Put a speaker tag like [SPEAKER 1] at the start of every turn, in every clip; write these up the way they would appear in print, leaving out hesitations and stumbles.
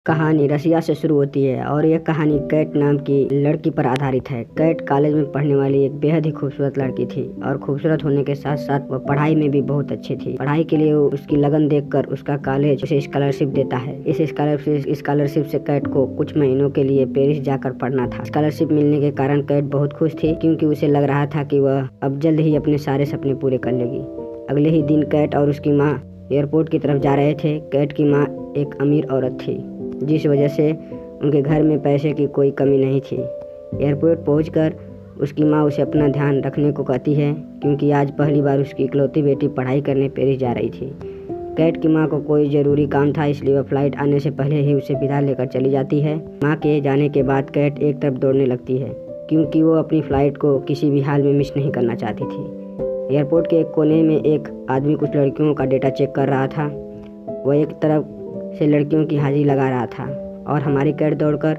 [SPEAKER 1] कहानी रसिया से शुरू होती है और यह कहानी कैट नाम की लड़की पर आधारित है। कैट कॉलेज में पढ़ने वाली एक बेहद ही खूबसूरत लड़की थी और खूबसूरत होने के साथ साथ वह पढ़ाई में भी बहुत अच्छी थी। पढ़ाई के लिए उसकी लगन देखकर उसका कॉलेज उसे स्कॉलरशिप देता है। इस स्कॉलरशिप से कैट को कुछ महीनों के लिए पेरिस जाकर पढ़ना था। स्कॉलरशिप मिलने के कारण कैट बहुत खुश थी क्योंकि उसे लग रहा था कि वह अब जल्द ही अपने सारे सपने पूरे कर लेगी। अगले ही दिन कैट और उसकी माँ एयरपोर्ट की तरफ जा रहे थे। कैट की माँ एक अमीर औरत थी जिस वजह से उनके घर में पैसे की कोई कमी नहीं थी। एयरपोर्ट पहुंचकर उसकी माँ उसे अपना ध्यान रखने को कहती है क्योंकि आज पहली बार उसकी इकलौती बेटी पढ़ाई करने पेरिस जा रही थी। कैट की माँ को कोई ज़रूरी काम था इसलिए वह फ्लाइट आने से पहले ही उसे विदा लेकर चली जाती है। माँ के जाने के बाद कैट एक तरफ दौड़ने लगती है क्योंकि वो अपनी फ़्लाइट को किसी भी हाल में मिस नहीं करना चाहती थी। एयरपोर्ट के एक कोने में एक आदमी कुछ लड़कियों का डेटा चेक कर रहा था। वह एक तरफ से लड़कियों की हाजिरी लगा रहा था और हमारी कैट दौड़कर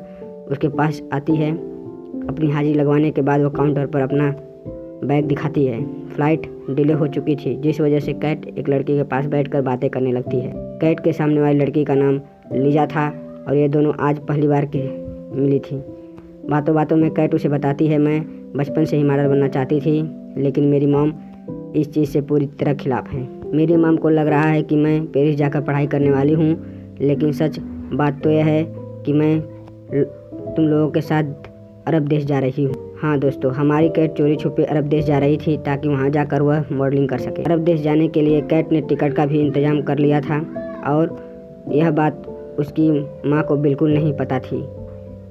[SPEAKER 1] उसके पास आती है। अपनी हाजिरी लगवाने के बाद वो काउंटर पर अपना बैग दिखाती है। फ्लाइट डिले हो चुकी थी जिस वजह से कैट एक लड़की के पास बैठकर बातें करने लगती है। कैट के सामने वाली लड़की का नाम लीजा था और ये दोनों आज पहली बार की मिली थी। बातों बातों में कैट उसे बताती है, मैं बचपन से ही मॉडल बनना चाहती थी लेकिन मेरी मॉम इस चीज़ से पूरी तरह खिलाफ है। मेरी मॉम को लग रहा है कि मैं पेरिस जाकर पढ़ाई करने वाली हूँ लेकिन सच बात तो यह है कि मैं तुम लोगों के साथ अरब देश जा रही हूँ। हाँ दोस्तों, हमारी कैट चोरी छुपे अरब देश जा रही थी ताकि वहाँ जाकर वह मॉडलिंग कर सके। अरब देश जाने के लिए कैट ने टिकट का भी इंतजाम कर लिया था और यह बात उसकी माँ को बिल्कुल नहीं पता थी।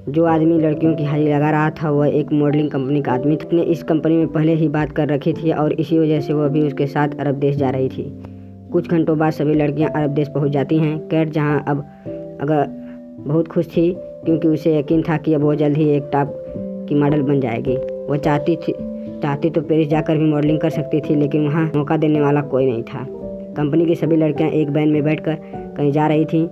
[SPEAKER 1] जो आदमी लड़कियों की हाजिरी लगा रहा था वह एक मॉडलिंग कंपनी का आदमी था। उसने इस कंपनी में पहले ही बात कर रखी थी और इसी वजह से वह भी उसके साथ अरब देश जा रही थी। कुछ घंटों बाद सभी लड़कियां अरब देश पहुंच जाती हैं। कैट जहां अब अगर बहुत खुश थी क्योंकि उसे यकीन था कि अब वो जल्द ही एक टॉप की मॉडल बन जाएगी। वह चाहती तो पेरिस जाकर भी मॉडलिंग कर सकती थी लेकिन वहां मौका देने वाला कोई नहीं था। कंपनी की सभी लड़कियां एक वैन में बैठकर कहीं जा रही थीं।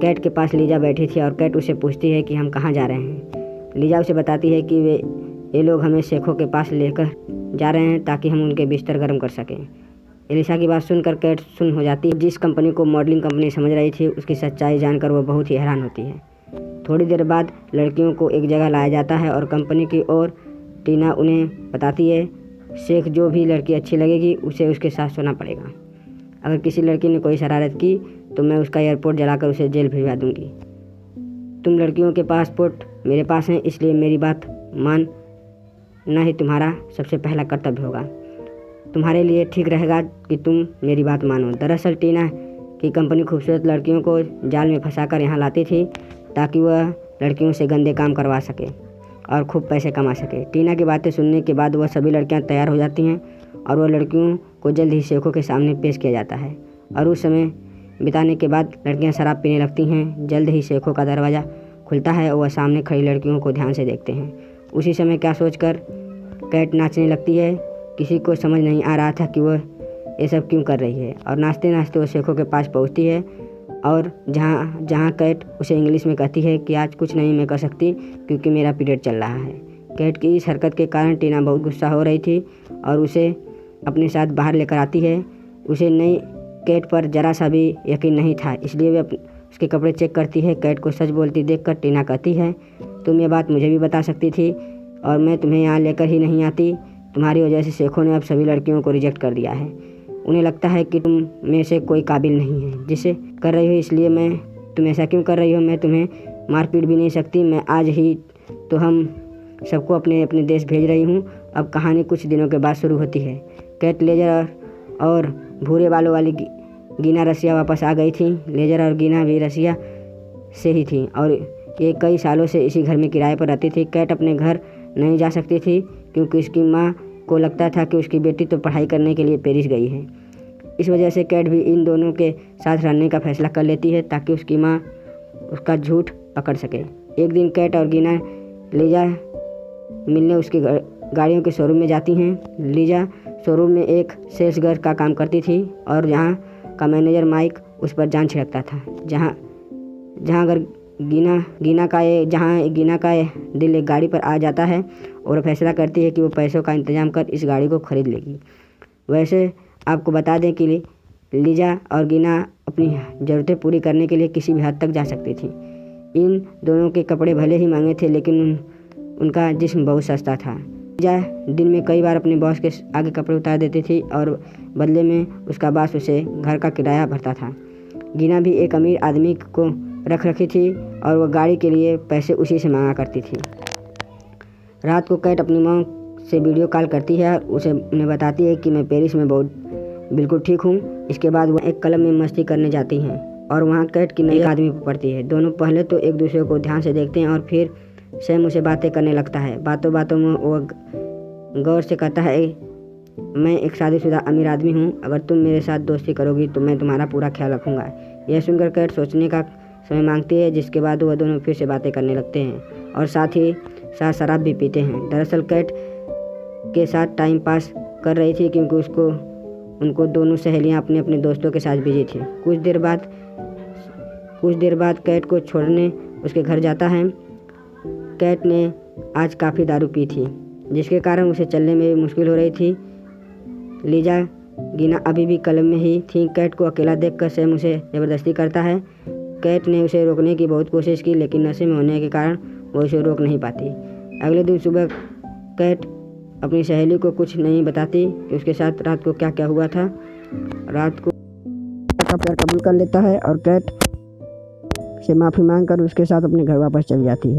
[SPEAKER 1] कैट के पास लीजा बैठी थी और कैट उसे पूछती है कि हम कहाँ जा रहे हैं। लीजा उसे बताती है कि ये लोग हमें शेखों के पास लेकर जा रहे हैं ताकि हम उनके बिस्तर गर्म कर सकें। एलिसा की बात सुनकर कैट सुन हो जाती है। जिस कंपनी को मॉडलिंग कंपनी समझ रही थी उसकी सच्चाई जानकर वह बहुत ही हैरान होती है। थोड़ी देर बाद लड़कियों को एक जगह लाया जाता है और कंपनी की ओर टीना उन्हें बताती है, शेख जो भी लड़की अच्छी लगेगी उसे उसके साथ सोना पड़ेगा। अगर किसी लड़की ने कोई शरारत की तो मैं उसका एयरपोर्ट जलाकर उसे जेल भिजवा दूंगी। तुम लड़कियों के पासपोर्ट मेरे पास हैं इसलिए मेरी बात मानना ही तुम्हारा सबसे पहला कर्तव्य होगा। तुम्हारे लिए ठीक रहेगा कि तुम मेरी बात मानो। दरअसल टीना की कंपनी खूबसूरत लड़कियों को जाल में फंसाकर यहाँ लाती थी ताकि वह लड़कियों से गंदे काम करवा सके और खूब पैसे कमा सके। टीना की बातें सुनने के बाद वह सभी लड़कियाँ तैयार हो जाती हैं और वह लड़कियों को जल्द ही शेखों के सामने पेश किया जाता है और उस समय बिताने के बाद लड़कियाँ शराब पीने लगती हैं। जल्द ही शेखों का दरवाज़ा खुलता है और वह सामने खड़ी लड़कियों को ध्यान से देखते हैं। उसी समय क्या सोचकर कैट नाचने लगती है। किसी को समझ नहीं आ रहा था कि वह ये सब क्यों कर रही है और नाचते नाचते वह शेखों के पास पहुंचती है और जहां कैट उसे इंग्लिश में कहती है कि आज कुछ नहीं मैं कर सकती क्योंकि मेरा पीरियड चल रहा है। कैट की इस हरकत के कारण टीना बहुत गुस्सा हो रही थी और उसे अपने साथ बाहर लेकर आती है। उसे नई कैट पर जरा सा भी यकीन नहीं था इसलिए वे उसके कपड़े चेक करती है। कैट को सच बोलती देखकर टीना कहती है, तुम ये बात मुझे भी बता सकती थी और मैं तुम्हें यहाँ लेकर ही नहीं आती। तुम्हारी वजह से शेखों ने अब सभी लड़कियों को रिजेक्ट कर दिया है। उन्हें लगता है कि तुम में से कोई काबिल नहीं है जिसे कर रही हो, इसलिए तुम ऐसा क्यों कर रही हो। मैं तुम्हें मार पीट भी नहीं सकती। मैं आज ही तो हम सबको अपने अपने देश भेज रही हूँ। अब कहानी कुछ दिनों के बाद शुरू होती है। कैट, लेजर और भूरे बालों वाली गीना रसिया वापस आ गई थी। लेजर और गीना भी रसिया से ही थी और ये कई सालों से इसी घर में किराए पर रहती थी। कैट अपने घर नहीं जा सकती थी क्योंकि उसकी माँ को लगता था कि उसकी बेटी तो पढ़ाई करने के लिए पेरिस गई है। इस वजह से कैट भी इन दोनों के साथ रहने का फैसला कर लेती है ताकि उसकी माँ उसका झूठ पकड़ सके। एक दिन कैट और गीना लीजा मिलने उसकी गाड़ियों के शोरूम में जाती हैं। लीजा शोरूम में एक सेल्स गर्ल का काम करती थी और जहाँ का मैनेजर माइक उस पर जान छिड़कता था। जहाँ गीना का दिल एक गाड़ी पर आ जाता है और फैसला करती है कि वो पैसों का इंतजाम कर इस गाड़ी को खरीद लेगी। वैसे आपको बता दें कि लीजा और गीना अपनी ज़रूरतें पूरी करने के लिए किसी भी हद तक जा सकती थी। इन दोनों के कपड़े भले ही महंगे थे लेकिन उनका जिस्म बहुत सस्ता था। लीजा दिन में कई बार अपने बॉस के आगे कपड़े उतार देती थी और बदले में उसका बॉस उसे घर का किराया भरता था। गीना भी एक अमीर आदमी को रख रखी थी और वह गाड़ी के लिए पैसे उसी से मांगा करती थी। रात को कैट अपनी माँ से वीडियो कॉल करती है और उसे उन्हें बताती है कि मैं पेरिस में बिल्कुल ठीक हूँ। इसके बाद वह एक क्लब में मस्ती करने जाती हैं और वहाँ कैट की नई आदमी पड़ती है। दोनों पहले तो एक दूसरे को ध्यान से देखते हैं और फिर सैम उसे बातें करने लगता है। बातों बातों में वह गौर से कहता है, मैं एक शादीशुदा अमीर आदमी हूँ, अगर तुम मेरे साथ दोस्ती करोगी तो मैं तुम्हारा पूरा ख्याल रखूँगा। यह सुनकर कैट सोचने का समय मांगती है, जिसके बाद वह दोनों फिर से बातें करने लगते हैं और साथ ही साथ शराब भी पीते हैं। दरअसल कैट के साथ टाइम पास कर रही थी क्योंकि उनको दोनों सहेलियां अपने अपने दोस्तों के साथ बिजी थी। कुछ देर बाद कैट को छोड़ने उसके घर जाता है। कैट ने आज काफ़ी दारू पी थी, जिसके कारण उसे चलने में भी मुश्किल हो रही थी। लीजा गीना अभी भी क्लब में ही थी। कैट को अकेला देखकर सैम उसे ज़बरदस्ती करता है। कैट ने उसे रोकने की बहुत कोशिश की लेकिन नशे में होने के कारण वो उसे रोक नहीं पाती। अगले दिन सुबह कैट अपनी सहेली को कुछ नहीं बताती कि उसके साथ रात को क्या क्या हुआ था। रात को का प्यार कबूल कर लेता है और कैट से माफ़ी मांगकर उसके साथ अपने घर वापस चली जाती है।